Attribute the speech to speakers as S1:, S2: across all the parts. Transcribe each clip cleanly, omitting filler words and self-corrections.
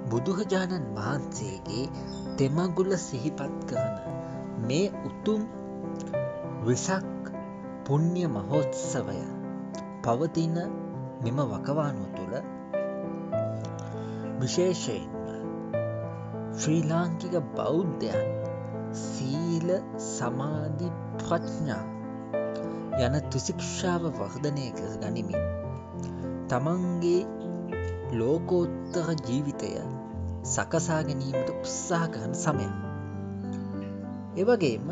S1: බුදුරජාණන් වහන්සේගේ තෙමඟුල සිහිපත් කරන මේ උතුම් වෙසක් පුණ්‍ය මහෝත්සවය පවතින මෙම වකවානුව තුළ විශේෂයෙන්ම ශ්‍රී ලාංකික බෞද්ධයන් සීල සමාධි ප්‍රඥා යන ත්‍රිශික්ෂාව වර්ධනය කර ගනිමින් තමන්ගේ ලෝකෝත්තර ජීවිතය සකසා ගැනීමට උත්සාහ කරන සමයක්. එවැගේම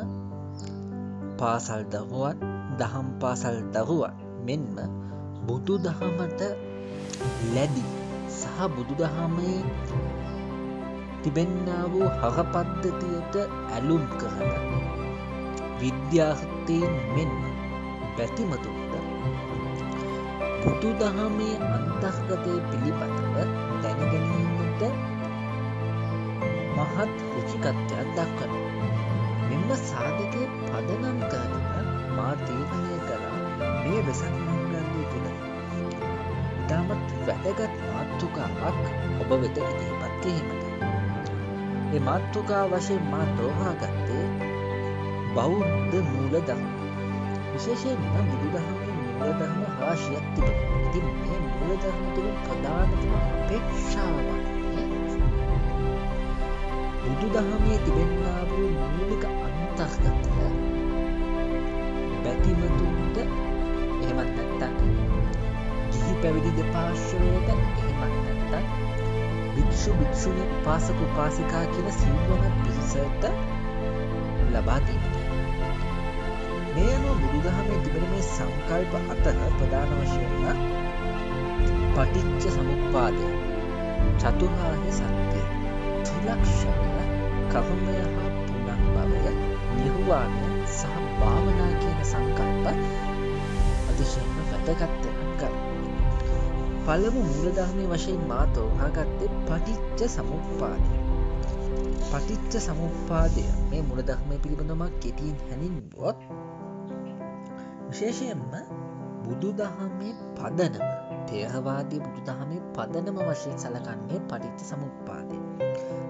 S1: පාසල් දරුවන් දහම් පාසල් දරුවන් මෙන්ම බුදු දහමට ලැබී සහ බුදු දහමේ තිබෙන්නා වූ හරපද්ධතියට ඇලුම් කරන විද්‍යාර්ථීන් මෙන්ම බැතිමතුන්ට බුදු දහමේ අන්තර්ගතය පිළිබඳව දැනගැනීමට මහත් රුචිකත්වයක් දක්වනවා. මෙම සාධකය පදනම් කරගෙන මා තීරණය කළා මේ වෙසක් මංගල්‍යය තුළ ඉතාමත් වැදගත් මාතෘකාවක් ඔබ වෙත ඉදිරිපත් කිරීමට. මේ මාතෘකාව වශයෙන් මා තෝරා ගත්තේ බෞද්ධ මූලධර්ම. විශේෂයෙන්ම බුදුදහමේ මූලධර්ම රාශියක් තිබෙනවා. ඉතින් මේ මූලධර්ම තුළ ප්‍රධානතම අපේක්ෂාව බුදුදහමේ තිබෙනා වූ මූලික අන්තර්ගතය බැතිමතුන්ට එහෙමත් නැත්නම් ගිහි පැවිදි දෙපාර්ශ්වයට එහෙමත් නැත්නම් භික්ෂු භික්ෂුණී උපාසක උපාසිකා කියන සිව්වන පිරිසට ලබා දීමට. මේ අනුව බුදුදහමේ තිබෙන මේ සංකල්ප අතර ප්‍රධාන වශයෙන්ම පටිච්ච සමුප්පාදය, චතුරාර්ය සත්‍ය, ත්‍රිලක්ෂණය, කර්මය හා පුනර්භවය, නිර්වාණය සහ භාවනා කියන සංකල්ප අතිශයින්ම වැදගත් වෙනවා. පළමු මූලධර්මයේ වශයෙන් මා තෝරාගත්තේ පටිච්ච සමුප්පාදය. පටිච්ච සමුප්පාදය මේ මූලධර්මයේ පිළිබඳව කෙටියෙන් හැඳින්වුවොත් විශේෂයෙන්ම බුදුදහමේ පදනම, ථේරවාදී බුදුදහමේ පදනම වශයෙන් සැලකන්නේ පටිච්ච සමුප්පාදය.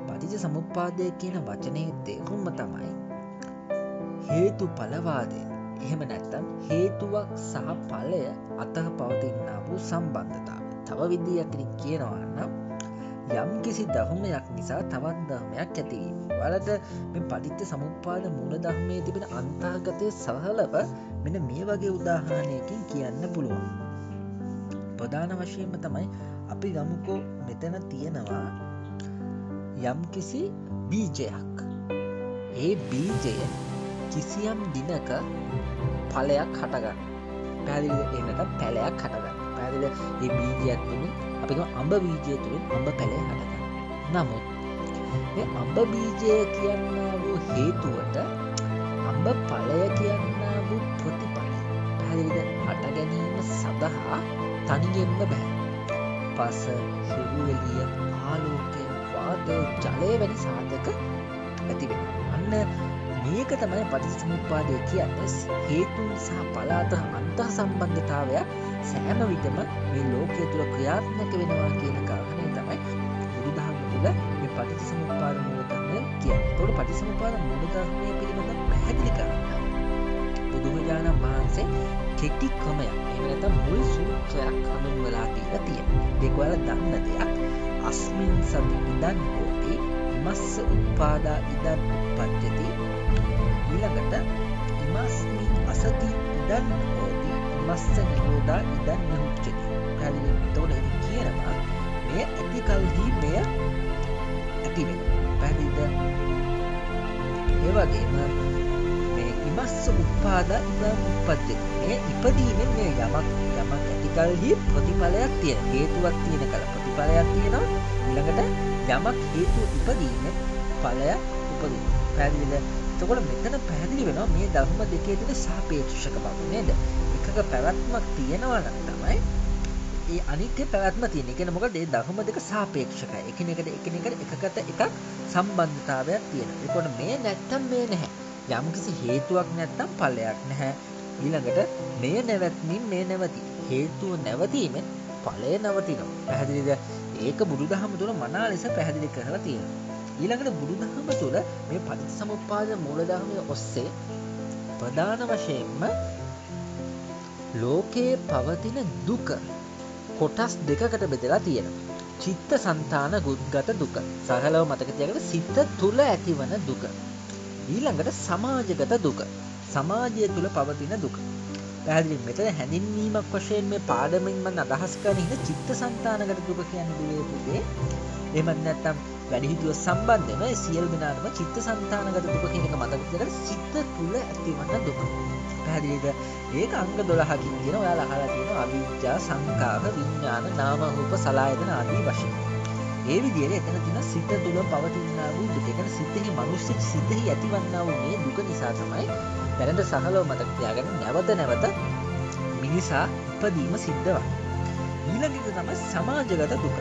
S1: පටිච්ච සමුප්පාදය කියන වචනේ තේරුම තමයි හේතුඵලවාදය. එහෙම නැත්නම් හේතුවක් සහ ඵලය අතර පවතිනා වූ සම්බන්ධතාවය. තව විදිහකින් කියනවා නම් යම් කිසි ධර්මයක් නිසා තවත් ධර්මයක් ඇතිවීම. වලට මේ පටිච්ච සමුප්පාද මූල ධර්මයේ තිබෙන අන්තර්ගතය සරලව මෙන්න මේ වගේ උදාහරණයකින් කියන්න පුළුවන්. ප්‍රධාන වශයෙන්ම තමයි අපි ගමුකෝ මෙතන තියෙනවා යම් කිසි බීජයක්. ඒ බීජය කිසියම් දිනක ඵලයක් හටගන්න. පැහැදිලිද? එහෙම පැලයක් හටගන්න. පැහැදිලිද? මේ බීජයක් තුලින් අපි කියමු අඹ බීජය තුලින් අඹ පැලය හටගන්න. නමුත් මේ අඹ බීජය කියනා වූ හේතුවට අඹ ඵලය කියනා වූ ප්‍රතිඵල පැහැදිලිද? හට ගැනීම සඳහා තනියෙන්ම බෑ. පස, හිරු එළිය, ආලෝකය, වාතය, ජලය වැනි සාධක ඇති වෙනවා. අන්න මේක තමයි පටිච්චසමුප්පාදය කියන්නේ. හේතුන් සහ ඵල අතර අන්තර් සම්බන්ධතාවය සෑම විටම මේ ලෝකයේ තුල ක්‍රියාත්මක වෙනවා කියන කාරණය තමයි බුදුදහම තුළ මේ පටිච්චසමුප්පාද මූලධර්මය කියන්නේ. ඒතකොට පටිච්චසමුප්පාද මූලධර්මය පිළිබඳව පැහැදිලි කරන්න බුදුරජාණන් වහන්සේ කෙටි ක්‍රමයක්, එහෙම නැත්නම් මුල් සූත්‍රයක් හඳුන්වලා දීලා තියෙනවා. ඒක ඔයාලා දන්න දෙයක්. අස්මින් සති ඉදන් හෝති ඉමස්ස උප්පාදා ඉදන් උප්පජ්ජති. ඊළඟට ඉමස්මි අසති ඉදන් හෝති ඉමස්ස නිරෝධා ඉදන් නිරුච්චති. පැහැදිලි? එතකොට ඒක කියනවා මේ ඇති කල්හි මෙය ඇති වෙනවා. පැහැදිලිද? ඒ වගේම මේ ඉමස්ස උප්පාදා ඉදන් උප්පජ්ජති. මේ ඉපදීමෙන් මේ යමක් ඇති කල්හි ප්‍රතිඵලයක් තියෙන. හේතුවක් තියෙන කල ප්‍රතිඵලයක් තියෙනවා. ඊළඟට යමක් හේතු ඉපදීමෙන් ඵලයක් උපදිනවා. පැහැදිලිද? එතකොට මෙතන පැහැදිලි වෙනවා මේ ධර්ම දෙකේ තියෙන සාපේක්ෂක බව නේද? එකක පැවැත්මක් තියෙනවා නම් තමයි ඒ අනිත්‍ය පැවැත්ම තියෙන්නේ. ඒ කියන්නේ මොකද? මේ ධර්ම දෙක සාපේක්ෂකයි. එකිනෙකට එකකට එකක් සම්බන්ධතාවයක් තියෙනවා. ඒකෝට මේ නැත්තම් මේ නැහැ. යම්කිසි හේතුවක් නැත්තම් ඵලයක් නැහැ. ඊළඟට මේ නැවැත්මින් මේ නැවති. හේතුව නැවතීමෙන් ඵලය නවතිනවා. පැහැදිලිද? ඒක බුදුදහම තුළ මනා ලෙස පැහැදිලි කරලා තියෙනවා. ඊළඟට බුදුදහම තුළ මේ පටිච්චසමුප්පාද මූලධර්මය ඔස්සේ ප්‍රධාන වශයෙන්ම ලෝකයේ පවතින දුක කොටස් දෙකකට බෙදලා තියෙනවා. චිත්ත සංතාන ගත දුක. සරලව මතක තියාගන්න සිත තුළ ඇතිවන දුක. ඊළඟට සමාජගත දුක. සමාජය තුළ පවතින දුක. පැහැදිලි මෙතන හැඳින්වීමක් වශයෙන් මේ පාඩමින් මම අදහස් කරන ඉන්න චිත්ත සංතානගත දුක කියන්නේ දුවේ පුතේ. එහෙම නැත්නම් වැඩිහිටියෝ සම්බන්ධ වෙන සියලු දෙනාටම චිත්ත සංතානගත දුක කියන එක මතක තියාගන්න සිත තුළ ඇතිවන දුක. පැහැදිලිද? ඒක අංග 12කින් කියන ඔයාලා අහලා තියෙනවා අවිජ්ජා සංඛාර විඥාන නාම රූප සලආයතන ආදී වශයෙන්. ඒ විදිහට එතන තියෙන සිත තුළ පවතිනා වූ දුක. ඒ කියන්නේ සිතෙහි මනුෂ්‍ය සිතෙහි ඇතිවන්නා වූ මේ දුක නිසා තමයි දැනට සහලව මතක තියාගන්න නැවත නැවත මිනිසා ඉපදීම සිද්ධ වෙනවා. ඊළඟට තමයි සමාජගත දුක.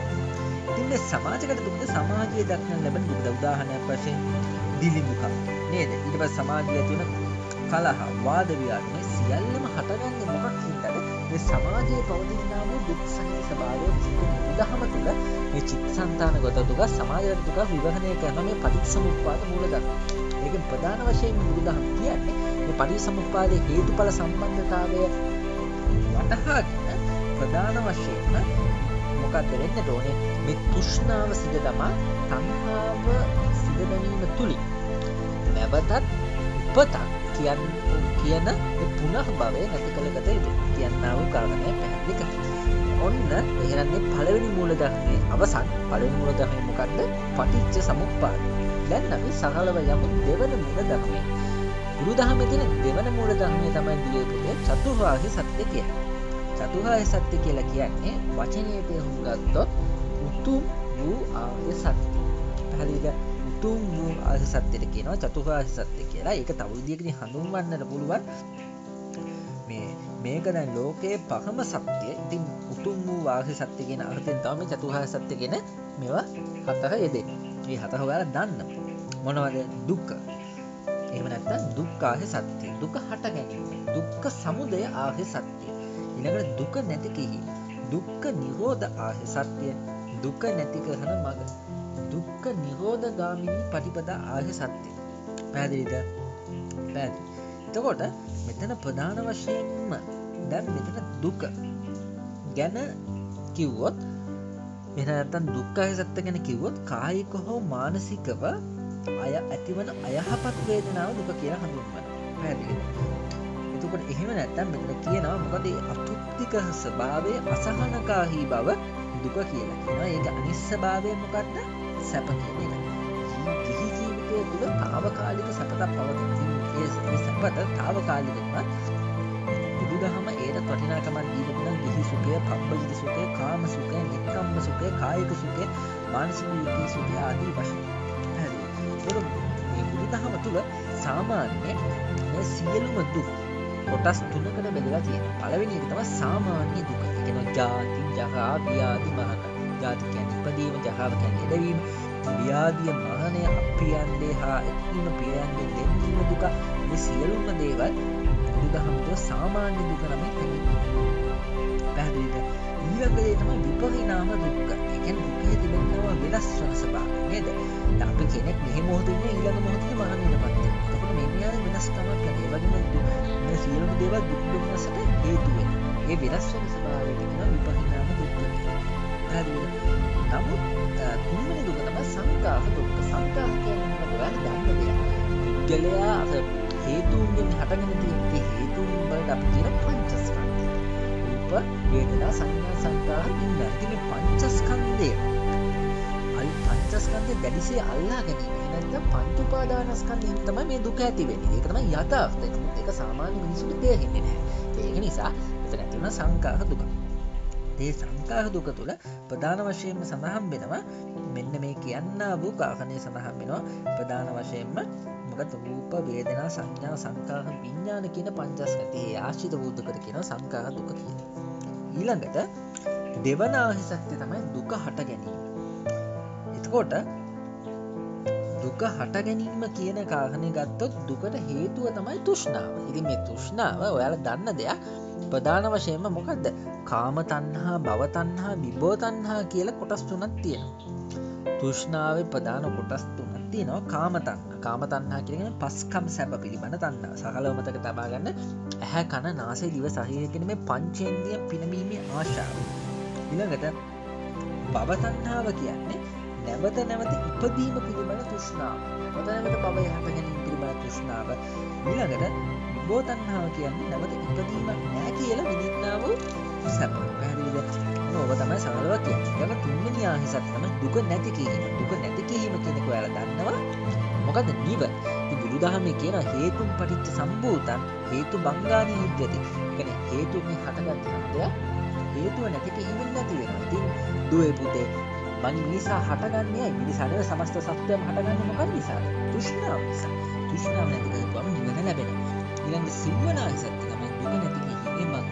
S1: ඉතින් මේ සමාජගත දුකද සමාජයේ දක්නන ලැබෙන දුක. උදාහරණයක් වශයෙන් දිලි දුක නේද? ඊට පස්සේ සමාජයේ තියෙන කලහ වාද විවාද මේ සියල්ලම හටගන්නේ මොකක්ද? මේ සමාජයේ පවතිනා වූ දුක් සහිත ස්වභාවය බුදුදහම තුළ මේ චිත්තසංතානගත දුක සමාජගත දුක විවහනය කරන මේ පටිච්චසමුප්පාද මූලධර්ම. ඒකෙන් ප්‍රධාන වශයෙන් බුදුදහම කියන්නේ මේ පටිච්චසමුප්පාදයේ හේතුඵල සම්බන්ධතාවය වටහාගෙන ප්‍රධාන වශයෙන්ම මොකක්ද වෙන්නට ඕනේ? මේ තෘෂ්ණාව සිඳ දමා තණ්හාව සිඳ දැමීම තුලින් නැවතත් උපතක් කියන පුනః භවය නැති කළකට යුතු කියන්නා වූ කාරණය පැහැදිලි කරනවා. ඔන්න එහෙනම් මේ පළවෙනි මූලධර්මයේ අවසන් පළවෙනි මූලධර්මය මොකද්ද? පටිච්ච සමුප්පාද. දැන් අපි සරලව යමු දෙවන මූලධර්මය. බුදුදහමේ තියෙන දෙවන මූලධර්මය තමයි දුවේ පුතේ චතුරාර්ය සත්‍ය කියන්නේ. චතුරාර්ය සත්‍ය කියලා කියන්නේ වචනයේ තේරුම් ගත්තොත් උතුම් වූ ආර්ය සත්‍ය. පැහැදිලිද? උතුම් වූ ආර්ය සත්‍යයට කියනවා චතුරාර්ය සත්‍ය කියලා. ඒක තව විදිහකින් හඳුන්වන්නට පුළුවන්. මේක දැන් ලෝකයේ පරම සත්‍ය. ඉතින් උතුම් වූ ආර්ය සත්‍ය කියන අර්ථයෙන් තමයි මේ චතුරාර්ය සත්‍ය කියන මේවා හතර යෙදෙන්නේ. මේ හතර ඔයාලා දන්නවා. මොනවද? දුක. එහෙම නැත්නම් දුක්ඛාර්ය සත්‍ය. දුක හට ගැනීම. දුක්ඛ සමුදය ආර්ය සත්‍ය. ඊළඟට දුක නැති කිහි. දුක්ඛ නිරෝධ ආර්ය සත්‍ය. දුක නැති කරන මඟ. දුක්ඛ නිරෝධ ගාමිනී පටිපදා ආර්ය සත්‍ය. පැහැදිලිද? පැහැදිලි. එතකොට මෙතන ප්‍රධාන වශයෙන්ම දැන් මෙතන දුක ගැන කිව්වොත් එහෙම නැත්නම් දුක්ඛාර්ය සත්‍ය ගැන කිව්වොත් කායික හෝ මානසිකව ඇතිවන අයහපත් වේදනාව දුක කියලා හඳුන්වනවා. පැහැදිලිද? එතකොට එහෙම නැත්නම් මෙතන කියනවා මොකද මේ අතෘප්තික ස්වභාවයේ අසහනකාරී බව දුක කියලා කියනවා. ඒක අනිශ්චයභාවය මොකද්ද? සැප කියන එක. ජීවි ජීවිතයේ තුල తాවකාලික සැපතක් පවතින. ඒ සැපත తాවකාලිකව බුදුදහම ඒකට වටිනාකමක් දීලා තියෙනවා. ගිහි සුඛය, පබ්බජිත සුඛය, කාම සුඛය, නික්කම්ම සුඛය, කායික සුඛය, මානසික විමුක්ති සුඛය ආදී වශයෙන්. හරි. මේ බුදුදහම තුල සාමාන්‍ය මේ සියලුම දුක් කොටස් තුනකට බෙදලා තියෙනවා. පළවෙනි එක තමයි සාමාන්‍ය දුක. ඒ කියන්නේ ජාති, ජරා, ව්‍යාධි, මරණ. ජාති කියන්නේ ඉපදීම, ජරාව කියන්නේ ඉඳවීම, ව්‍යාධිය මරණය, අප්‍රියන්දේ හා එක්වීම, ප්‍රියන්දේ දෙන්නීම දුක. මේ සියලුම දේවල් බුදුදහම තුළ සාමාන්‍ය දුක නමින් හැඳින්වෙනවා. පැහැදිලිද? ඊළඟ දේ තමයි විපරිණාම දුක්ඛ. ඒ කියන්නේ දුකේ තිබෙනවා වෙනස් වෙන ස්වභාවය නේද? දැන් අපි කෙනෙක් මෙහි මොහොතේ ඉන්නේ ඊළඟ මොහොතේ මරණයටපත් වෙනවා. එතකොට මේ විඥානේ වෙනස්කමක් යන ඒ වගේම මේ සියලුම දේවල් දුක් දුන්නසට හේතු වෙනවා. ඒ වෙනස් වෙන ස්වභාවය කියනවා විපරිණාම දුක්ඛ. පැහැදිලිද? නමුත් තුන්වෙනි දුක තමයි සංඛාර දුක්ඛ. සංඛාර කියන්නේ මොකක්ද? ඔයාලා දන්න දෙයක්. පුද්ගලයා අර හේතුන්ගෙන් හටගෙන තියෙන හේතුන් වලට අපි කියන පංචස්කන්ධය. රූප, වේදනා, සංඥා, සංකාර, විඥාන. මේ පංචස්කන්ධය පංචස්කන්ධය දැඩිසේ අල්ලා ගැනීම. නැත්නම් පංච උපාදානස්කන්ධයෙන් තමයි මේ දුක ඇති වෙන්නේ. ඒක තමයි යථාර්ථය. ඒක සාමාන්‍ය මිනිසුන්ට තේරෙන්නේ නැහැ. ඒක නිසා එතන ඇති වෙන සංඛාර දුක. මේ සංඛාර දුක තුළ ප්‍රධාන වශයෙන්ම සඳහන් වෙනවා මෙන්න මේ කියන්නා වූ කාරණේ සඳහන් වෙනවා. ප්‍රධාන වශයෙන්ම මොකද රූප, වේදනා, සංඥා, සංකාර, විඥාන කියන පංචස්කන්ධයේ ආශ්‍රිත වූ දුකට කියනවා සංඛාර දුක කියලා. ඊළඟට දෙවන ආර්ය සත්‍ය තමයි දුක හට ගැනීම. එතකොට දුක හට ගැනීම කියන කාරණය ගත්තොත් දුකට හේතුව තමයි තෘෂ්ණාව. ඉතින් මේ තෘෂ්ණාව ඔයාලා දන්න දෙයක්. ප්‍රධාන වශයෙන්ම මොකද්ද? කාම තණ්හා, භව තණ්හා, විභව තණ්හා කියලා කොටස් තුනක් තියෙනවා. තෘෂ්ණාවේ ප්‍රධාන කොටස් තුනක් තියෙනවා. කාම තණ්හා. කාම තණ්හා කියන්නේ පස්කම් සැප පිළිබඳ තණ්හාව. සකලව මතක තබා ගන්න. ඇහැ, කන, නාසය, දිව, ශරීරය කියන මේ පංචේන්ද්‍රිය පිනවීමේ ආශාව. ඊළඟට භව තණ්හාව කියන්නේ නැවත නැවත ඉපදීම පිළිබඳ තෘෂ්ණාව. නැවත නැවත භවය හට ගැනීම පිළිබඳ තෘෂ්ණාව. ඊළඟට විභව තණ්හාව කියන්නේ නැවත ඉපදීමක් නැහැ කියලා විඳින්නා වූ සැප. පැහැදිලිද? ඕක තමයි සරලව කියන්නේ. ඊළඟ තුන්වෙනි ආහිසත් තමයි දුක නැති කිරීම. දුක නැති කිරීම කියන එක ඔයාලා දන්නවා. මොකද නිවන. ඉතින් බුදුදහමේ කියන හේතුන් පටිච්ච සම්භූතං හේතු බංගානි යුද්ධති. කියන්නේ හේතු මේ හටගත් දෙයක් හේතුව නැති කිරීමෙන් නැති වෙනවා. ඉතින් දුවේ පුතේ මං මිනිසා හටගන්නේ මිනිසා නෙවෙයි සමස්ත සත්‍යම හටගන්නේ මොකක් නිසාද? තෘෂ්ණාව නිසා. තෘෂ්ණාව නැති කරගම නිවන ලැබෙනවා. ඊළඟ සිව්වනාහිසත් තමයි දුක නැති කිරීමේ මඟ.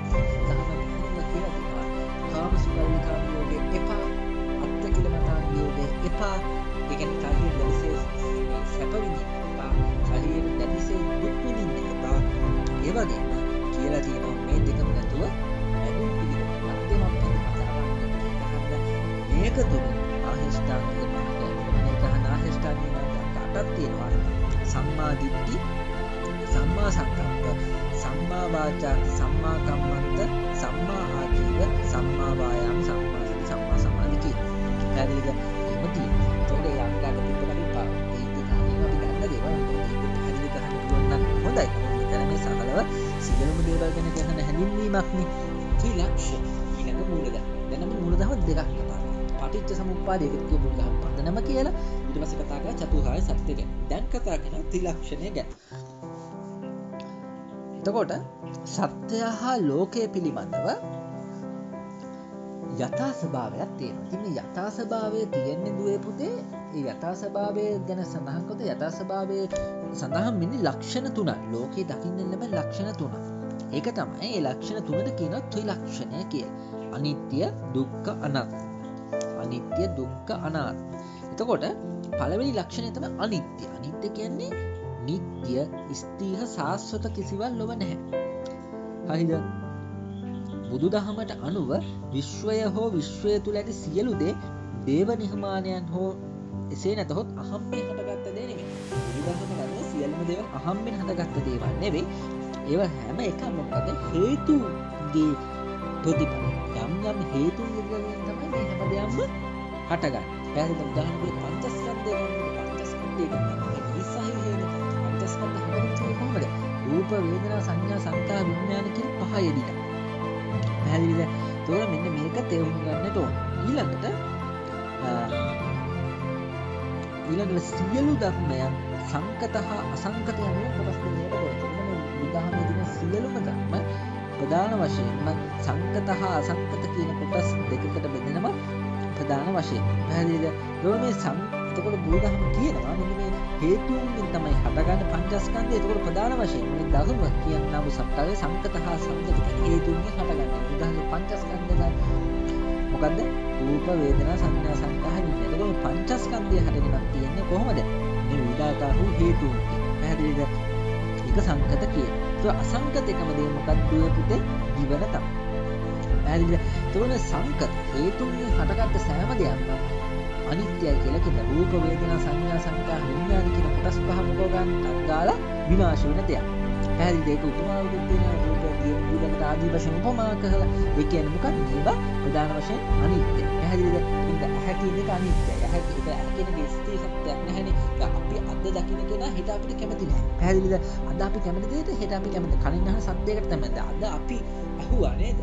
S1: දහම කියලා තියෙනවා. කාම සුඛවිකාර යෝගේ එපා, අත්ති කිලමතාන් යෝගේ එපා. ඒ කියන්නේ කායික දැනිසේ සැප විඳින්න එපා. ශරීර දැනිසේ දුක් විඳින්න එපා. ඒ වගේම කියලා තියෙනවා මේ දෙකම නැතුව ඇදුම් පිළිවෙල අත්‍යවශ්‍ය මේක තුන ආහිෂ්ඨාංගික මාර්ගය. මේක අනාහිෂ්ඨාංගික මාර්ගයට තියෙනවා. සම්මා දිට්ඨි, සම්මා සංකප්ප, සම්මා වාචා, සම්මා කම්මන්ත, සම්මා ආජීව, සම්මා වායාම, සම්මා සති, සම්මා සමාධි කියන. පැහැදිලිද? එහෙම තියෙනවා. ඒතකොට ඒ අංග අට තිබ්බට අපි අපි ගන්න දේවල් ඒක පැහැදිලි කරන්න පුළුවන් නම් හොඳයි. මෙතන මේ සකලව සියලුම දේවල් ගැන කියන හැඳින්වීමක් නේ. ත්‍රිලක්ෂණ ඊළඟ මූලධර්ම. දැන් අපි මූලධර්ම දෙකක් කතා කරමු. පටිච්ච සමුප්පාදය කියපු බුදුදහම පදනම කියලා ඊට පස්සේ කතා කරා චතුරාර්ය සත්‍ය ගැන. දැන් කතා කරනවා ත්‍රිලක්ෂණය ගැන. එතකොට සත්‍ය හා ලෝකයේ පිළිබඳව යථා ස්වභාවයක් තියෙනවා. ඉතින් මේ යථා ස්වභාවය තියෙන්නේ දුවේ පුතේ. ඒ යථා ස්වභාවය ගැන සඳහන් කරත යථා ස්වභාවය සඳහන් වෙන්නේ ලක්ෂණ තුනක්. ලෝකේ දකින්න ලැබෙන ලක්ෂණ තුනක්. ඒක තමයි ඒ ලක්ෂණ තුනට කියනවා ත්‍රිලක්ෂණය කියලා. අනිත්‍ය, දුක්ඛ, අනාත්ම. අනිත්‍ය, දුක්ඛ, අනාත්ම. එතකොට පළවෙනි ලක්ෂණය තමයි අනිත්‍ය. අනිත්‍ය කියන්නේ නිට්ටය, ස්ථිර, සාස්වත කිසිවක් ලොව නැහැ. හරිද? බුදුදහමට අනුව විශ්වය හෝ විශ්වය තුල ඇති සියලු දේ දේව නිර්මාණයන් හෝ එසේ නැතහොත් අහම්බෙන් හටගත්ත දේ නෙමෙයි. බුදුදහමට අනුව සියලුම දේවල් අහම්බෙන් හටගත්ත දේවල් නෙවෙයි. ඒවා හැම එකම මොකද හේතුගේ ප්‍රතිඵල. යම් යම් හේතුන් විදිහින් තමයි මේ හැම දෙයක්ම හටගන්නේ. පැහැදිලිද? උදාහරණයක් පංචස්කන්ධය ගන්නකොට පංචස්කන්ධය කියන්නේ ඉස්සහි හේතු පංචස්කන්ධ හැදෙන්නේ කොහොමද? රූප, වේදනා, සංඥා, සංකාර, විඥාන කියන පහ යෙදිලා. පැහැදිලිද? ඒතකොට මෙන්න මේක තේරුම් ගන්නට ඕන. ඊළඟට සියලු ධර්මයන් සංකත හා අසංකත යන කොටස් දෙකකට බෙදෙනවා. බුදුදහමේ තියෙන සියලුම ධර්ම ප්‍රධාන වශයෙන්ම සංකත හා අසංකත කියන කොටස් දෙකකට බෙදෙනවා ප්‍රධාන වශයෙන්. පැහැදිලිද? මේ එතකොට බුදුදහම කියනවා මෙන්න මේ හේතුන්ගෙන් තමයි හටගන්න පංචස්කන්ධය. එතකොට ප්‍රධාන වශයෙන් මේ ධර්ම කියනවා සත්‍යයේ සංකත හා අසංකත හේතුන්ගෙන් හටගන්නවා. උදාහරණ පංචස්කන්ධ ගන්න. මොකද්ද? රූප, වේදනා, සංඥා, සංකාර, විඥාන. එතකොට පංචස්කන්ධය හටගෙනක් තියෙන්නේ කොහොමද? මේ විදාතා වූ හේතුන්. පැහැදිලිද? ඒක සංකත කියන. ඒක අසංකත එකම දේ මොකක්ද පුතේ? ජීවන තමයි. පැහැදිලිද? එතකොට සංකත හේතුන්ගෙන් හටගත්ත සෑම දෙයක්ම අනිත්‍යයි කියලා කියන රූප, වේදනා, සංඥා, සංකාර, විඥාන කියන කොටස් පහ මොකෝ ගන්නත් ගාලා විනාශ වෙන දෙයක්. පැහැදිලිද? ඒක උපමාවකින් තියෙන රූප දියුලකට ආදී වශයෙන් උපමා කරලා ඒ කියන්නේ මොකක්ද? ඒවා ප්‍රධාන වශයෙන් අනිත්‍ය. පැහැදිලිද? ඉතින් ඇහැ කියන එක අනිත්‍යයි. ඇහැ කියන ගේ ස්ථිර සත්‍යයක් නැහැනේ. අපි අද දකින්න කෙනා හෙට අපිට කැමති නැහැ. පැහැදිලිද? අද අපි කැමති දෙයට හෙට අපි කැමති. කලින් අහන සද්දයකට තමයි. අද අපි අහුවා නේද?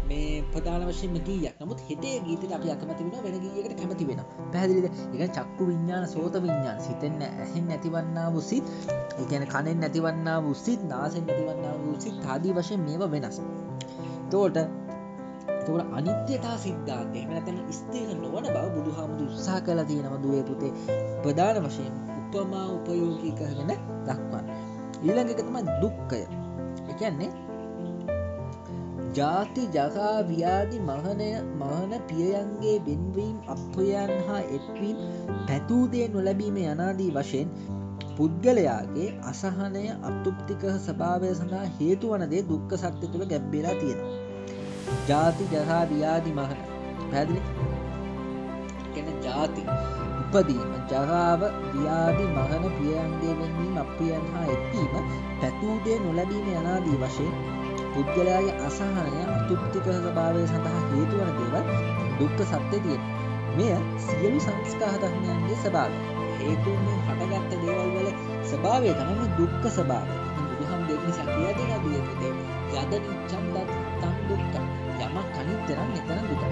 S1: මේ ප්‍රධාන වශයෙන්ම ගීයක්. නමුත් හෙටේ ගීතයට අපි අකමැති වෙනවා, වෙන ගීයකට කැමති වෙනවා. පැහැදිලිද? ඒ කියන්නේ චක්කු විඤ්ඤාණ, සෝත විඤ්ඤාණ, සිතෙන් ඇහෙන් නැතිවන්නා වූ සිත්, ඒ කියන්නේ කනෙන් නැතිවන්නා වූ සිත්, නාසයෙන් නැතිවන්නා වූ සිත් ආදී වශයෙන් මේවා වෙනස්. එතකොට අනිත්‍යතා සිද්ධාන්තය එහෙම නැත්නම් ස්ථිර නොවන බව බුදුහාමුදුරු උත්සාහ කළා තියෙනවා දුවේ පුතේ ප්‍රධාන වශයෙන් උපමා උපයෝගී කරගෙන දක්වන්න. ඊළඟ එක තමයි දුක්ඛය. ඒ කියන්නේ ජාති ජරා ව්‍යාධි මරණ පියයන්ගේ වෙන්වීම අප්‍රයයන් හා එක්වීම පැතූ දේ නොලැබීම යනාදී වශයෙන් පුද්ගලයාගේ අසහනය අතෘප්තිකර ස්වභාවය සඳහා හේතු වන දේ දුක්ඛ සත්‍ය තුළ ගැඹෙලා තියෙනවා. ජාති ජරා ව්‍යාධි මරණ පැහැදිලි? කියන්නේ ජාති උපදීම, ජරාව, ව්‍යාධි මරණ පියයන්ගේ වෙන්වීම අප්‍රියයන් හා එක්වීම පැතූ දේ නොලැබීම යනාදී වශයෙන් පුද්ගලයාගේ අසහනය අතෘප්තිකර ස්වභාවය සඳහා හේතු වන දේවල් දුක්ඛ සත්‍ය තියෙනවා. මෙය සියලු සංස්කාර ධර්මයන්ගේ ස්වභාවය. හේතුන්ගෙන් හටගත්ත දේවල් වල ස්වභාවය තමයි දුක්ඛ ස්වභාවය. බුදුහාම දෙක නිසා කියලා දෙනවා දුකේ යද නිච්ඡන් තන් දුක්ඛ. යමක් අනිත්‍ය නම් එතන දුක.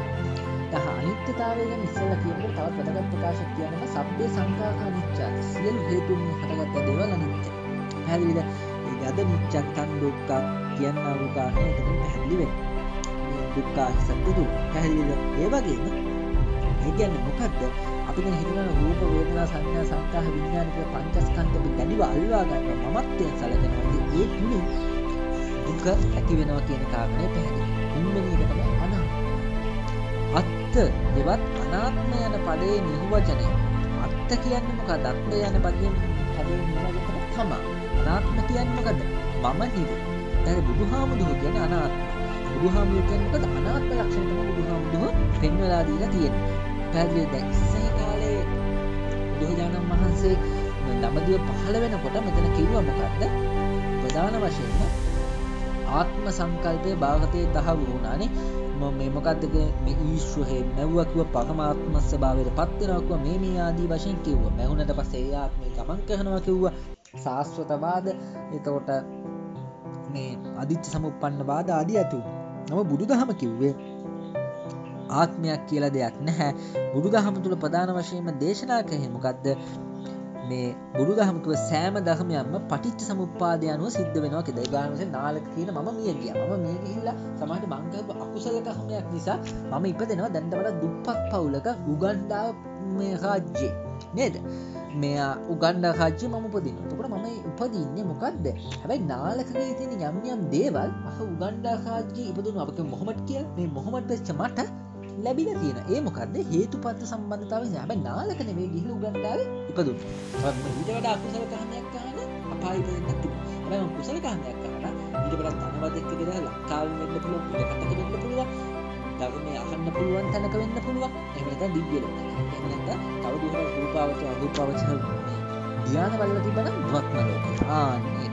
S1: දහ අනිත්‍යතාවය ගැන ඉස්සෙල්ලා කියනකොට තවත් වැදගත් ප්‍රකාශයක් කියනවා සබ්බේ සංඛාර අනිච්චයි. සියලු හේතුන්ගෙන් හටගත්ත දේවල් අනිත්‍යයි. පැහැදිලිද? යද නිච්ඡන් තන් දුක්ඛ කියනවා උදාහරණ එතනින් පැහැදිලි වෙනවා. මේ දුක්ඛ සත්‍ය දුක. පැහැදිලිද? ඒ වගේම ඒ කියන්නේ මොකද්ද? අපි දැන් හිතන රූප වේදනා සංඥා සංකාර විඥාන කියන පංචස්කන්ධ පිළිබඳව අල්වා ගන්න මමත්වයෙන් සැලකෙනවා. ඒ තුනේ දුක ඇති වෙනවා කියන කාරණය පැහැදිලි. තුන්වෙනි එක තමයි අනාත්ම. අත්ත එවත් අනාත්ම යන පදයේ නිර්වචනය. අත්ත කියන්නේ මොකක්ද? අත්ත යන පදයේ නිර්වචනය තමයි. අනාත්ම කියන්නේ මොකද්ද? මම නෙවෙයි. දැන් බුදුහාමුදුරුවෝ කියන්නේ අනාත්ම. බුදුහාමුදුරුවෝ කියන්නේ මොකද? අනාත්ම ලක්ෂණ තමයි බුදුහාමුදුරුවෝ පෙන්වලා දීලා තියෙන්නේ. පැහැදිලි? දැන් ඉස්සර කාලේ බුදුරජාණන් වහන්සේ දඹදිව පහළ වෙනකොට මෙතන කිව්වා මොකද්ද? ප්‍රධාන වශයෙන්ම ආත්ම සංකල්පයේ භාගතේ දහවුරු වුණානේ. මේ මොකද්ද මේ ඊශ්වරේ නැවුවා කිව්ව පරමාත්ම ස්වභාවයට පත් වෙනවා කිව්වා මේ ආදී වශයෙන් කිව්වා. මැහුණට පස්සේ ඒ ආත්මේ ගමන් කරනවා කිව්වා. සාස්වතවාද එතකොට මේ අදිච්ච සමුප්පන්න වාද ආදී ඇති වුණා. නම බුදුදහම කිව්වේ ආත්මයක් කියලා දෙයක් නැහැ. බුදුදහම තුල ප්‍රධාන වශයෙන්ම දේශනා කරන්නේ මොකද්ද? මේ බුදුදහම කිව්ව සෑම ධර්මයක්ම පටිච්ච සමුප්පාදය අනුව සිද්ධ වෙනවා කියලා. ඒ ගාන වශයෙන් නාලක කියන මම මිය ගියා. මම මිය ගිහිල්ලා සමහරට මං කරපු අකුසල කර්මයක් නිසා මම ඉපදෙනවා දැන් වඩා දුප්පත් පවුලක උගන්ඩා මේ රාජ්‍යයේ. නේද? මෙයා උගන්ඩා රාජ්‍යයේ මම උපදිනවා. එතකොට මම උපදින්නේ මොකද්ද? හැබැයි නාලකගේ තියෙන යම් දේවල් උගන්ඩා රාජ්‍යයේ ඉපදුණු අපක මොහමඩ් කියලා මේ මොහමඩ් වෙච්ච මට ලැබිලා තියෙන. ඒ මොකද්ද? හේතුපත් සම්බන්ධතාවය. හැබැයි නාලක නෙවෙයි ගිහින් උගන්ඩාවේ ඉපදුනේ. ඊට වඩා අකුසල කර්මයක් කරන අපාය ඉපදෙන්නත් තිබුණා. හැබැයි මම කුසල කර්මයක් කරන ඊට වඩා ධනවතෙක් කියලා ලංකාවෙන් වෙන්න පුළුවන්, ඉඩකඩක වෙන්න පුළුවන්, ධර්මයේ අහන්න පුළුවන් තැනක වෙන්න පුළුවන්. එහෙම නැත්නම් දිව්‍ය ලෝකෙක. එහෙම නැත්නම් තව දුරට රූපාවචර අරූපාවචර ධ්‍යාන වල තිබෙන බ්‍රහ්ම ලෝකෙ. ආන්නේ.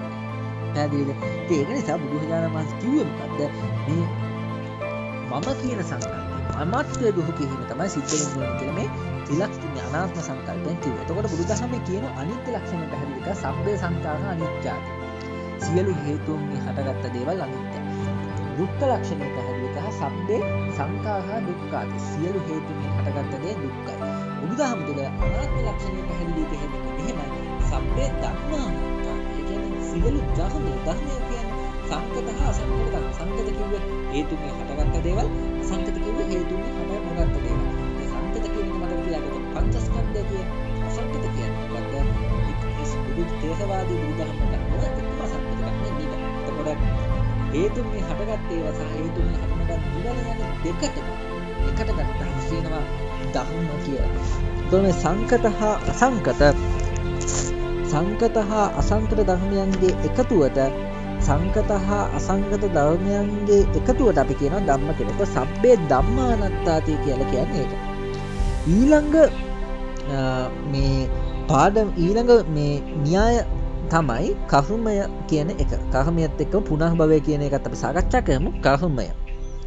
S1: පැහැදිලිද? ඒක නිසා බුදුරජාණන් වහන්සේ කිව්වේ මොකද්ද? මේ මම කියන සංකල්පය අමත්‍ය දුහ කිරීම තමයි සිද්ධ වෙන්නේ කියලා මේ ත්‍රිලක්ෂණ අනාත්ම සංකල්පයෙන් කිව්වා. එතකොට බුදුදහමේ කියන අනිත්‍ය ලක්ෂණය පැහැදිලි කරලා සබ්බේ සංඛාර අනිත්‍යයි. සියලු හේතුන්ගෙන් හටගත්ත දේවල් අනිත්‍යයි. දුක්ඛ ලක්ෂණය පැහැදිලි කරලා සබ්බේ සංඛාර දුක්ඛයි. සියලු හේතුන්ගෙන් හටගත්ත දේ දුක්ඛයි. බුදුදහම තුළ අනාත්ම ලක්ෂණය පැහැදිලි කරන්නේ එහෙමයි. සබ්බේ ධම්මා දුක්ඛයි. ඒ කියන්නේ සියලු ධර්මය කියන්නේ සංකත හා අසංකත ධර්ම. සංකත කිව්වේ හේතුන්ගෙන් හටගත්ත දේවල්, අසංකත කිව්වේ හේතුන්ගෙන් හටගත්ත දේවල්. මේ සංකත කියන එක මතක තියාගන්න. පංචස්කන්ධය කියන්නේ අසංකත කියන්නේ මොකද්ද? බුදු තේසවාදී බුදුදහමට අනුව එකම අසංකත ගන්නේ නෙවෙයි. එතකොට හේතුන්ගෙන් හටගත්ත ඒවා සහ හේතුන්ගෙන් හටගත් දේවල් යන එකට ගත්තා කියනවා ධර්ම කියලා. එතකොට මේ සංකත හා අසංකත ධර්මයන්ගේ එකතුවට සංකත හා අසංකත ධර්මයන්ගේ එකතුවට අපි කියනවා ධම්ම කියලා. ඒක සබ්බේ ධම්මානත්තාති කියලා කියන්නේ ඒක. ඊළඟ මේ න්‍යාය තමයි කර්මය කියන එක. කර්මයත් එක්ක පුනර්භවය කියන එකත් අපි සාකච්ඡා කරමු. කර්මය.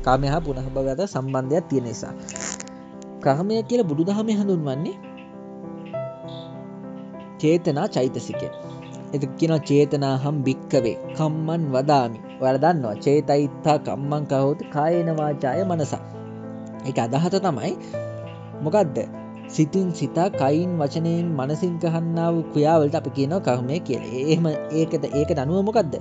S1: කාමය හා පුනර්භවය අතර සම්බන්ධයක් තියෙන නිසා. කර්මය කියලා බුදුදහමේ හඳුන්වන්නේ චේතනා චෛතසිකය. ඒක කියනවා චේතනාහම් භික්කවේ කම්මං වදාමි. ඔයාලා දන්නවා චේතයිත්තා කම්මං කහෝති කායේන වාචාය මනසා. ඒක අදහස තමයි මොකද්ද? සිතින් සිතා කයින් වචනයෙන් මනසින් කරන්නා වූ ක්‍රියාවලට අපි කියනවා කර්මය කියලා. එහෙම ඒකට අනුව මොකද්ද?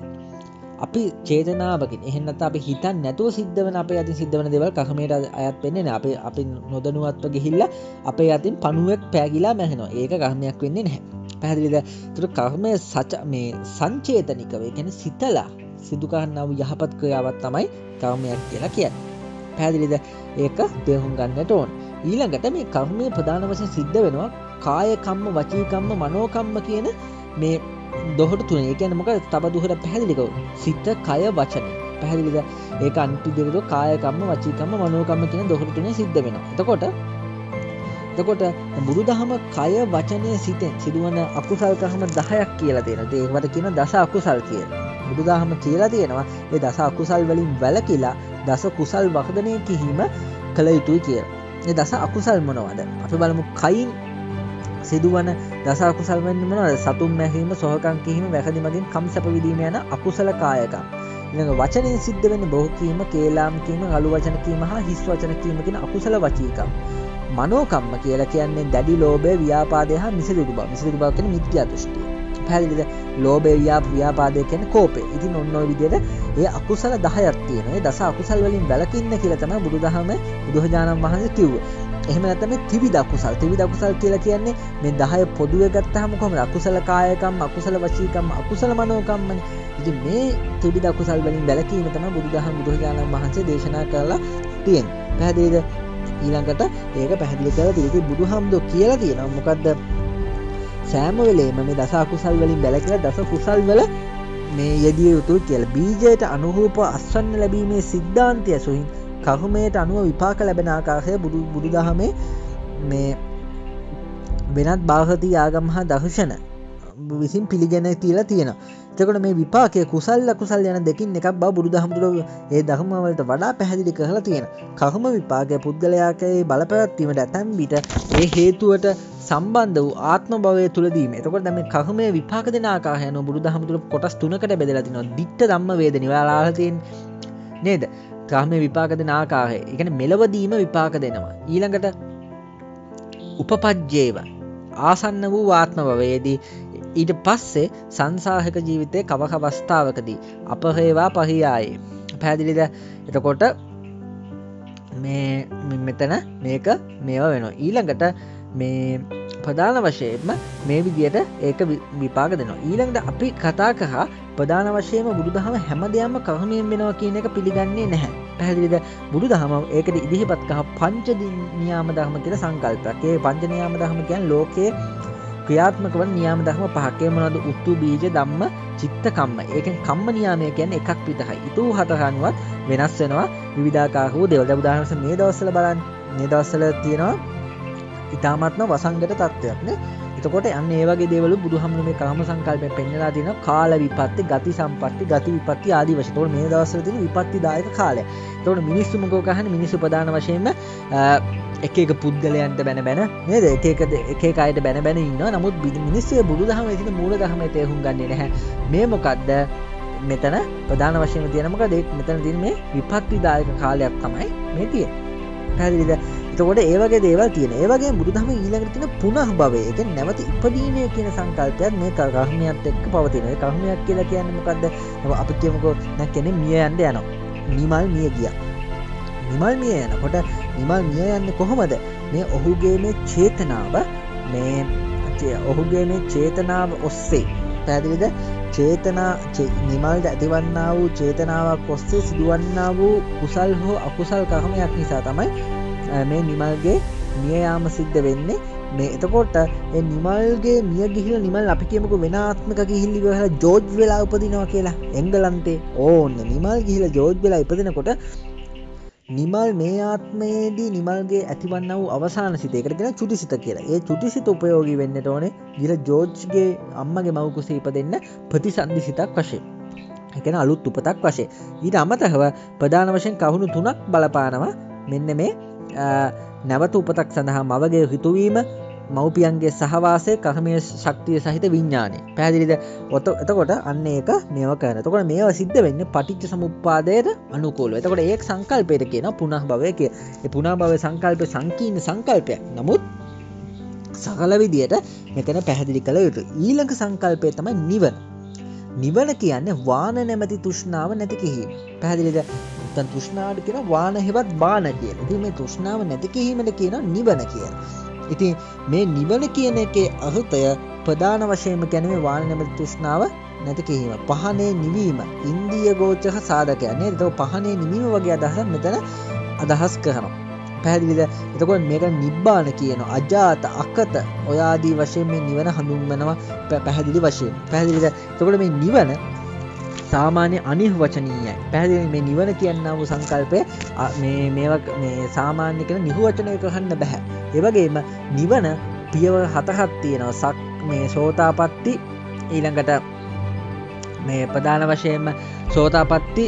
S1: අපි චේතනාවකින් එහෙම නැත්නම් අපි හිතන්නේ නැතුව සිද්ධ වෙන අපේ අතින් සිද්ධ වෙන දේවල් කර්මයට අයත් වෙන්නේ නැහැ. අපි නොදැනුවත්ව ගිහිල්ලා අපේ අතින් පණුවෙක් පෑගිලා මැරෙනවා. ඒක කර්මයක් වෙන්නේ නැහැ. පැහැදිලිද? ඒතර කර්මය මේ සංචේතනිකව ඒ කියන්නේ සිතලා සිදු කරන්නා වූ යහපත් ක්‍රියාවක් තමයි කර්මයක් කියලා කියන්නේ. පැහැදිලිද? ඒක තේරුම් ගන්නට ඕන. ඊළඟට මේ කර්මයේ ප්‍රධාන වශයෙන් සිද්ධ වෙනවා කාය කම්ම, වචී කම්ම, මනෝ කම්ම කියන මේ දොහොට තුනේ. ඒ කියන්නේ මොකද? තව දුහට පැහැදිලි කරමු. සිත, කය, වචනය. පැහැදිලිද? ඒක අනිත් විදිහට කාය කම්ම, වචී කම්ම, මනෝ කම්ම කියන දොහොට තුනේ සිද්ධ වෙනවා. එතකොට බුදුදහම කය, වචනය, සිතෙන් සිදුවන අකුසල් කර්ම 10ක් කියලා තියෙනවා. ඒකට කියනවා දස අකුසල් කියලා. බුදුදහම කියලා තියෙනවා මේ දස අකුසල් වලින් වැළකීලා දස කුසල් වර්ධනය කිරීම කළ යුතුයි කියලා. මේ දස අකුසල් මොනවද? අපි බලමු. කයින් සිදුවන දස අකුසල් වෙන්නේ මොනවද? සතුන් මැරීම, සොරකම් කිරීම, වැරදි මගින් කම්සප විදීම යන අකුසල කායකම්. ඊළඟ වචනයෙන් සිද්ධ වෙන්නේ බොහෝ කීම, කේලාම් කීම, රළු වචන කීම හා හිස් වචන කීම කියන අකුසල වචීකම්. මනෝකම්ම කියලා කියන්නේ දැඩි ලෝභය, ව්‍යාපාදය හා මිසදිටු බව. මිසදිටු බව කියන්නේ මිත්‍යා දෘෂ්ටිය. පැහැදිලිද? ලෝභය, ව්‍යාපාදය කියන්නේ කෝපය. ඉතින් ඔන්න ඔය විදිහට ඒ අකුසල 10ක් තියෙනවා. ඒ දස අකුසල් වලින් වැළකින්න කියලා තමයි බුදුදහම බුදුරජාණන් වහන්සේ කිව්වේ. එහෙම නැත්නම් මේ ත්‍රිවිධ අකුසල්. ත්‍රිවිධ අකුසල් කියලා කියන්නේ මේ 10 පොදුවේ ගත්තාම කොහොමද? අකුසල කායකම්, අකුසල වචීකම්, අකුසල මනෝකම්මනේ. ඉතින් මේ ත්‍රිවිධ අකුසල් වලින් වැළකීම තමයි බුදුදහම බුදුරජාණන් වහන්සේ දේශනා කරලා තියෙන්නේ. පැහැදිලිද? ඊළඟට ඒක පැහැදිලි කරලා තියෙන්නේ බුදුහාමුදුරුවෝ කියලා තියෙනවා. මොකද්ද? සෑම වෙලේම මේ දස අකුසල් වලින් වැළකීලා දස කුසල් වල මේ යෙදිය යුතුයි කියලා. බීජයට අනුරූප අස්වන්න ලැබීමේ සිද්ධාන්තය සොහින් කර්මයට අනුව විපාක ලැබෙන ආකාරය බුදුදහමේ මේ වෙනත් බාහදී ආගම් හා දර්ශන විසින් පිළිගෙන තියලා තියෙනවා. එතකොට මේ විපාකයේ කුසල අකුසල යන දෙකින් එකක් බව බුදුදහම තුළ ඒ ධර්ම වලට වඩා පැහැදිලි කරලා තියෙනවා. කර්ම විපාකයේ පුද්ගලයාගේ බලපෑමීමට ඇතැම් විට ඒ හේතුවට සම්බන්ධ වූ ආත්ම භවය තුලදීම. එතකොට දැන් මේ කර්මයේ විපාක දෙන ආකාරය යන බුදුදහම තුළ කොටස් තුනකට බෙදලා තිනවා. දිට්ඨ ධම්ම වේදනි ඔයාලා තියෙන්නේ නේද? කර්මයේ විපාක දෙන ආකාරය. ඒ කියන්නේ මෙලවදීම විපාක දෙනවා. ඊළඟට උපපජ්ජේව ආසන්න වූ ආත්ම භවයේදී ඊට පස්සේ සංසාරික ජීවිතයේ කවක අවස්ථාවකදී අපහේවා පහියායේ. පැහැදිලිද? එතකොට මේ මෙතන මේක මේවා වෙනවා. ඊළඟට මේ ප්‍රධාන වශයෙන්ම මේ විදියට ඒක විපාක දෙනවා. ඊළඟට අපි කතා කරා ප්‍රධාන වශයෙන්ම බුදුදහම හැම දෙයක්ම කර්මයෙන් වෙනවා කියන එක පිළිගන්නේ නැහැ. පැහැදිලිද? බුදුදහම ඒකට ඉදිරිපත් කරා පංච නියාම ධර්ම කියලා සංකල්පයක්. ඒ පංච නියාම ධර්ම කියන්නේ ලෝකයේ ක්‍රියාත්මක වන නියාම ධර්ම පහක්. ඒ මොනවද? උත්තු, බීජ, ධම්ම, චිත්ත, කම්ම. ඒකෙන් කම්ම නියාමය කියන්නේ එකක් විතරයි. ඊට හතර අනුවත් වෙනස් වෙනවා විවිධාකාර වූ දේවල්. දැන් උදාහරණයක් මේ දවස්වල බලන්න. මේ දවස්වල තියෙනවා ඊ타මාත්ම වසංගත තත්ත්වයක් නේ. එතකොට යන්නේ ඒ වගේ දේවල් බුදුහාමුදුරුවෝ මේ කර්ම සංකල්පයෙන් පෙන්නලා තියෙනවා. කාල විපත්ති, ගති සම්පatti, ගති විපත්ති ආදී වශයෙන්. එතකොට මේ දවස්වල තියෙන විපත්තිදායක කාලය. එතකොට මිනිස්සු මොකෝ කහන්නේ? මිනිස්සු ප්‍රධාන වශයෙන්ම එක එක පුද්ගලයන්ට බැන බැන නේද? එක එක අයට බැන බැන ඉන්නවා. නමුත් මිනිස්සු බුදුදහමේ තියෙන මූල ධර්මයේ තේරුම් ගන්නේ නැහැ. මේ මොකද්ද? මෙතන ප්‍රධාන වශයෙන්ම තියෙන මොකද? මෙතන තියෙන මේ විපත්තිදායක කාලයක් තමයි මේ තියෙන්නේ. පැහැදිලිද? එතකොට ඒ වගේ දේවල් තියෙන. ඒ වගේම බුදුදහමේ ඊළඟට තියෙන පුනර්භවය. ඒ කියන්නේ නැවත ඉපදීමේ කියන සංකල්පයත් මේ කර්මයක් එක්ක පවතින. ඒ කර්මයක් කියලා කියන්නේ මොකද්ද? අපි කියමුකෝ දැන් කෙනෙක් මිය යන්න යනවා. නිමල් මිය ගියා. නිමල් මිය යනකොට නිමල් මිය යන්නේ කොහොමද? මේ ඔහුගේ මේ චේතනාව ඔහුගේ මේ චේතනාව ඔස්සේ පැහැදිලිද? නිමල්ට ඇතිවන්නා වූ චේතනාවක් ඔස්සේ සිදුවන්නා වූ කුසල් හෝ අකුසල් කර්මයක් නිසා තමයි මේ නිමල්ගේ මිය යාම සිද්ධ වෙන්නේ. මේ එතකොට ඒ නිමල්ගේ මිය ගිහිල්ලා නිමල් අපි කියමුකෝ වෙන ආත්මක ගිහිල්ලි ගහලා ජෝර්ජ් වෙලා උපදිනවා කියලා. එංගලන්තේ ඕන්න නිමල් ගිහිල්ලා ජෝර්ජ් වෙලා ඉපදිනකොට නිමල් මේ ආත්මයේදී නිමල්ගේ ඇතිවන්නා වූ අවසාන සිත. ඒකට කියනවා චුතිසිත කියලා. ඒ චුතිසිත උපයෝගී වෙන්නට ඕනේ ගිහිල්ලා ජෝර්ජ්ගේ අම්මගේ මව් කුසේ ඉපදෙන්න ප්‍රතිසන්දි සිතක් වශයෙන්. ඒ කියන්නේ අලුත් උපතක් වශයෙන්. ඊට අමතරව ප්‍රධාන වශයෙන් කරුණු තුනක් බලපානවා. මෙන්න මේ නැවත උපතක් සඳහා මවගේ ඍතුවීම, මව්පියන්ගේ සහවාසය, කර්මීය ශක්තිය සහිත විඥානය. පැහැදිලිද? එතකොට අන්න ඒක මේව කරන. එතකොට මේව සිද්ධ වෙන්නේ පටිච්ච සමුප්පාදයට අනුකූලව. එතකොට ඒක සංකල්පයට කියනවා පුනර්භවය කියලා. ඒ පුනර්භවය සංකල්ප සංකීර්ණ සංකල්පයක්. නමුත් සකල විදියට මෙතන පැහැදිලි කළ යුතුයි. ඊළඟ සංකල්පය තමයි නිවන. නිවන කියන්නේ වාන නැමැති තෘෂ්ණාව නැති කිරීම. පැහැදිලිද? දැන් තෘෂ්ණාවට කියන වාන හෙවත් බාන කියලා. ඉතින් මේ තෘෂ්ණාව නැති කිරීමට කියනවා නිවන කියලා. ඉතින් මේ නිවන කියන එකේ අර්ථය ප්‍රධාන වශයෙන්ම කියන්නේ මේ වාන නැමැති තෘෂ්ණාව නැති කිරීම, පහනේ නිවීම, ඉන්ද්‍රිය ගෝචර සාධකයක් නේද? ඒක පහනේ නිවීම වගේ අදහසක් මෙතන අදහස් කරනවා. පැහැදිලිද? එතකොට මේක නිබ්බාන කියනවා. අජාත, අකත ඔය ආදී වශයෙන් මේ නිවන හඳුන්වනවා පැහැදිලි වශයෙන්. පැහැදිලිද? එතකොට මේ නිවන සාමාන්‍ය අනිර්වචනීයයි. පැහැදිලි මේ නිවන කියනා වූ සංකල්පය මේ සාමාන්‍ය කියන නිර්වචනය කරන්න බෑ. ඒ වගේම නිවන පියවර 7ක් තියෙනවා. මේ සෝතාපට්ටි, ඊළඟට මේ ප්‍රධාන වශයෙන්ම සෝතාපට්ටි,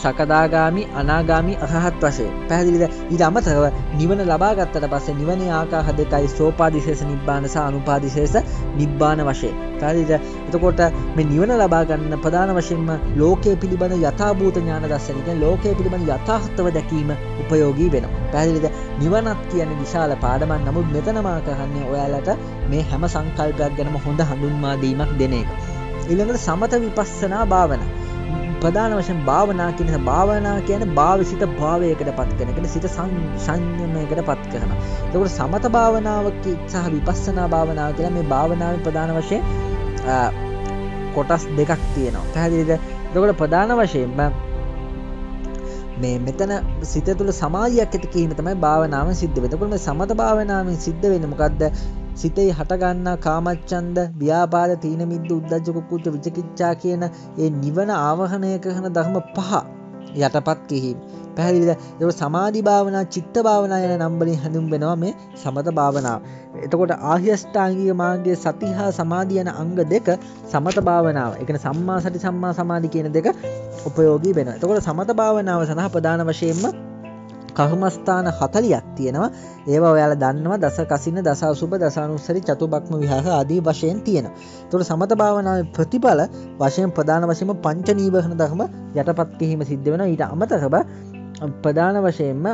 S1: සකදාගාමි, අනාගාමි, අරහත් වශයෙන්. පැහැදිලිද? ඊට අමතරව නිවන ලබා ගත්තට පස්සේ නිවනේ ආකාර දෙකයි, සෝපාදිශේෂ නිබ්බාන සහ අනුපාදිශේෂ නිබ්බාන වශයෙන්. පැහැදිලිද? එතකොට මේ නිවන ලබා ගන්න ප්‍රධාන වශයෙන්ම ලෝකයේ පිළිබඳ යථාභූත ඥාන දර්ශනය, කියන්නේ ලෝකයේ පිළිබඳ යථාර්ථව දැකීම උපයෝගී වෙනවා. පැහැදිලිද? නිවනත් කියන්නේ විශාල පාඩමක්. නමුත් මෙතන මා කරන්නේ ඔයාලට මේ හැම සංකල්පයක් ගැනම හොඳ හඳුන්වා දීමක් දෙන එක. ඊළඟට සමත විපස්සනා භාවනා. ප්‍රධාන වශයෙන් භාවනා කියන්නේ භාවිසිත භාවයකට පත් කරන එක, සිත සංයමයකට පත් කරනවා. එතකොට සමත භාවනාව සහ විපස්සනා භාවනාව කියලා මේ භාවනාවේ ප්‍රධාන වශයෙන් කොටස් දෙකක් තියෙනවා. පැහැදිලිද? එතකොට ප්‍රධාන වශයෙන්ම මේ මෙතන සිත තුළ සමාධියක් ඇති කිරීම තමයි භාවනාවෙන් සිද්ධ වෙන්නේ. එතකොට මේ සමත භාවනාවෙන් සිද්ධ වෙන්නේ මොකද්ද? සිතේ හටගන්නා කාමච්ඡන්ද, ව්‍යාපාද, තීන මිද්ද, උද්ධච්ච, කුක්කුච්ච, විචිකිච්ඡා කියන ඒ නිවන ආවහනය කරන ධර්ම පහ යටපත් කිරීම. පැහැදිලිද? ඒක සමාධි භාවනා, චිත්ත භාවනා යන නම් වලින් හඳුන්වනවා මේ සමත භාවනාව. එතකොට ආර්යෂ්ටාංගික මාර්ගයේ සති හා සමාධි යන අංග දෙක සමත භාවනාව. ඒ කියන්නේ සම්මා සති, සම්මා සමාධි කියන දෙක උපයෝගී වෙනවා. එතකොට සමත භාවනාව සඳහා ප්‍රධාන වශයෙන්ම කර්මස්ථාන 40ක් තියෙනවා. ඒවා ඔයාලා දන්නවා. දස කසින, දස අසුභ, දස අනුස්සරි, චතුබ්බක්ම විහාර ආදී වශයෙන් තියෙනවා. ඒතකොට සමත භාවනාවේ ප්‍රතිඵල වශයෙන් ප්‍රධාන වශයෙන්ම පංච නීවරණ ධර්ම යටපත් කිරීම සිද්ධ වෙනවා. ඊට අමතරව ප්‍රධාන වශයෙන්ම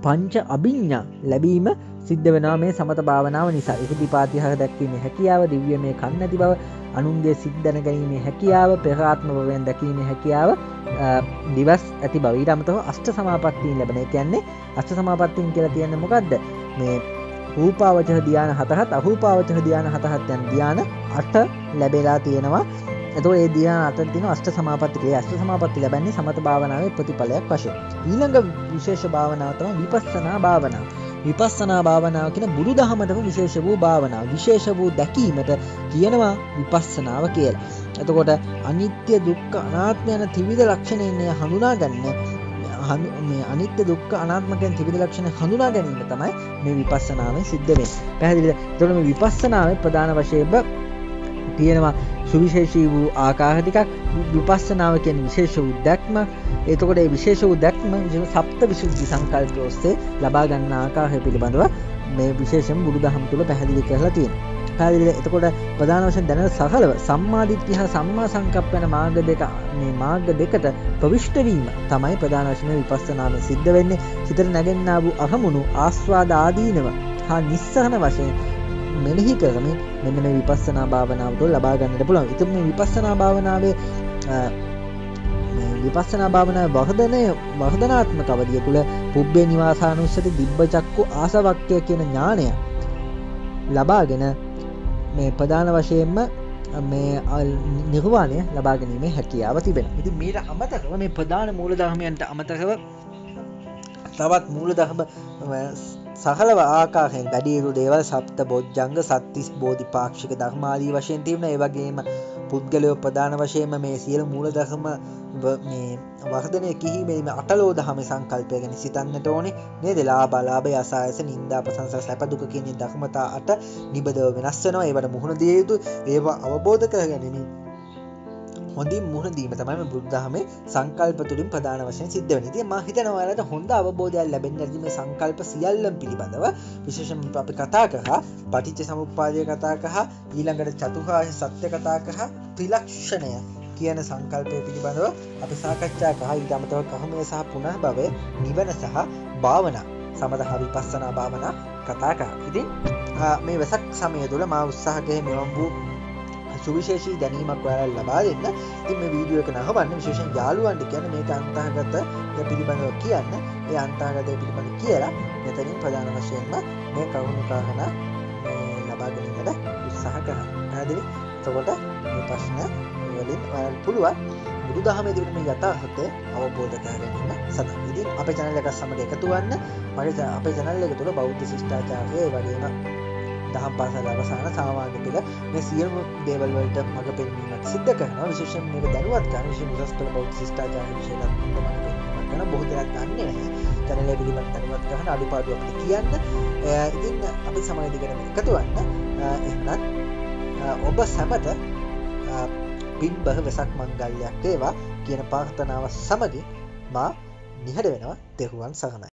S1: පංච අභිඥා ලැබීම සිද්ධ වෙනවා මේ සමත භාවනාව නිසා. ඉදිපාතිහාර දැක්වීමේ හැකියාව, දිව්‍යමය කන් නැති බව, අනුන්ගේ සිත් දැන ගැනීමේ හැකියාව, පෙර ආත්ම භවයෙන් දැකීමේ හැකියාව, දිවස් ඇති බව. ඊට අමතරව අෂ්ට සමාපත්තීන් ලැබෙන. ඒ කියන්නේ අෂ්ට සමාපත්තීන් කියලා කියන්නේ මොකද්ද? මේ රූපාවචර ධ්‍යාන 7ත් අරූපාවචර ධ්‍යාන 7ත් යන ධ්‍යාන 8 ලැබෙලා තියෙනවා. එතකොට මේ ධ්‍යාන 8 තියෙන අෂ්ට සමාපatti. ඒ අෂ්ට සමාපatti ලැබන්නේ සමත භාවනාවේ ප්‍රතිඵලයක් වශයෙන්. ඊළඟ විශේෂ භාවනාව තමයි විපස්සනා භාවනාව. විපස්සනා භාවනාව කියන බුදුදහමටම විශේෂ වූ භාවනාව, විශේෂ වූ දැකීමට කියනවා විපස්සනාව කියලා. එතකොට අනිත්‍ය, දුක්ඛ, අනාත්ම යන ත්‍රිවිධ ලක්ෂණයන් හඳුනාගන්න, මේ අනිත්‍ය, දුක්ඛ, අනාත්ම කියන ත්‍රිවිධ ලක්ෂණ හඳුනා ගැනීම තමයි මේ විපස්සනාවෙන් සිද්ධ වෙන්නේ. පැහැදිලිද? එතකොට මේ විපස්සනාවේ ප්‍රධාන වශයෙන්ම තියෙනවා සුවිශේෂී වූ ආකාර ටිකක්. විපස්සනාව කියන්නේ විශේෂ වූ දැක්ම. එතකොට මේ විශේෂ වූ දැක්ම සප්ත විසුද්ධි සංකල්ප ඔස්සේ ලබා ගන්න ආකාරය පිළිබඳව මේ විශේෂයෙන් බුදුදහම තුල පැහැදිලි කරලා තියෙනවා. පැහැදිලිද? එතකොට ප්‍රධාන වශයෙන් දැනන සහලව සම්මාදිට්ඨිය හා සම්මා සංකප්ප යන මාර්ග දෙක, මේ මාර්ග දෙකට ප්‍රවිෂ්ඨ වීම තමයි ප්‍රධාන වශයෙන් විපස්සනාවෙන් සිද්ධ වෙන්නේ. සිතට නැගෙන්නා වූ අරමුණු, ආස්වාද ආදීනව හා නිස්සහන වශයෙන් මෙනෙහි කරමින් මෙන්න මේ විපස්සනා භාවනාව තුළ ලබා ගන්නට පුළුවන්. ඉතින් මේ විපස්සනා භාවනාවේ වර්ධනාත්මක අවධිය තුළ පුබ්බේ නිවාසානුස්සති, දිබ්බ චක්කු, ආසවක්ඛ්‍ය කියන ඥානය ලබාගෙන මේ ප්‍රධාන වශයෙන්ම මේ නිර්වාණය ලබා ගැනීමේ හැකියාව තිබෙනවා. ඉතින් මීට අමතරව මේ ප්‍රධාන මූල ධර්මයන්ට අමතරව තවත් මූල ධර්ම සහලව ආකාරයෙන් වැඩියුතු දේවල් සප්ත බොජ්ජංග, සත්තිස් බෝධිපාක්ෂික ධර්ම ආදී වශයෙන් තිබෙනවා. ඒ වගේම පුද්ගලයෝ ප්‍රධාන වශයෙන්ම මේ සියලු මූල ධර්ම මේ වර්ධනය කිරීමේ මේ අටලෝ දහමේ සංකල්පය ගැන සිතන්නට ඕනේ නේද? ලාභ, අලාභය, අසායස, නිന്ദා, ප්‍රශංසා, සැප, දුක කියන ධර්මතා අට නිබදව වෙනස් වෙනවා. ඒවට මුහුණ දිය යුතු, ඒවා අවබෝධ කරගැනීම හොඳින් මුහුණ දීම තමයි මේ බුදු දහමේ සංකල්ප තුලින් ප්‍රධාන වශයෙන් සිද්ධ වෙන්නේ. ඉතින් මම හිතනවා ඔයාලට හොඳ අවබෝධයක් ලැබෙන්නේ නැති මේ සංකල්ප සියල්ලම පිළිබඳව. විශේෂයෙන්ම අපි කතා කරා පටිච්ච සමුප්පාදය කතා කරා, ඊළඟට චතුරාර්ය සත්‍ය කතා කරා, ත්‍රිලක්ෂණය කියන සංකල්පය පිළිබඳව අපි සාකච්ඡා කරා. ඊට අමතරව කර්මය සහ පුනර්භවය, නිවන සහ භාවනා, සමතහ විපස්සනා භාවනා කතා කරා. ඉතින් මේ වෙසක් සමය තුළ මා උත්සාහ කළේ මෙවන් වූ සුවිශේෂී දැනීමක් ඔයාලට ලබා දෙන්න. ඉතින් මේ වීඩියෝ එක නහවන්න විශේෂයෙන් යාළුවන්ට කියන්නේ මේක අන්තර්ගත පිළිබඳව කියන්න. ඒ අන්තර්ගත පිළිබඳව කියලා මෙතනින් ප්‍රධාන වශයෙන්ම මේ කරුණු කාරණා ලබා ගැනීමට උත්සාහ කරනවා. හරිද?
S2: එතකොට මේ ප්‍රශ්න වලින් ඔයාලට පුළුවන් බුදුදහමේ තිබෙන මේ යථාර්ථය අවබෝධ කර ගැනීම සඳහා. ඉතින් අපේ channel එක සමග එකතු වෙන්න. අපේ channel එක තුළ බෞද්ධ ශිෂ්ටාචාරය ඒ වගේම දහම් පාසල අවසාන සාමාන්‍ය පෙළ මේ සියලු දේවල් වලට මඟ පෙන්වීමක් සිදු කරනවා. විශේෂයෙන් මේක දැනුවත් කරන විශේෂ උසස් පෙළ බෞද්ධ ශිෂ්ටාචාර විෂයලත් මඟ පෙන්වීමක් කරන බොහෝ දෙනෙක් දන්නේ නැහැ. channel එක පිළිබඳව දැනුවත් කරන අඩුපාඩු අපිට කියන්න. ඉතින් අපි සමග දිගටම එකතු වෙන්න. එහෙනම් ඔබ සැමට පින්බහ වෙසක් මංගල්‍යයක් වේවා කියන ප්‍රාර්ථනාව සමගින් මා නිහඬ වෙනවා. තෙරුවන් සරණයි.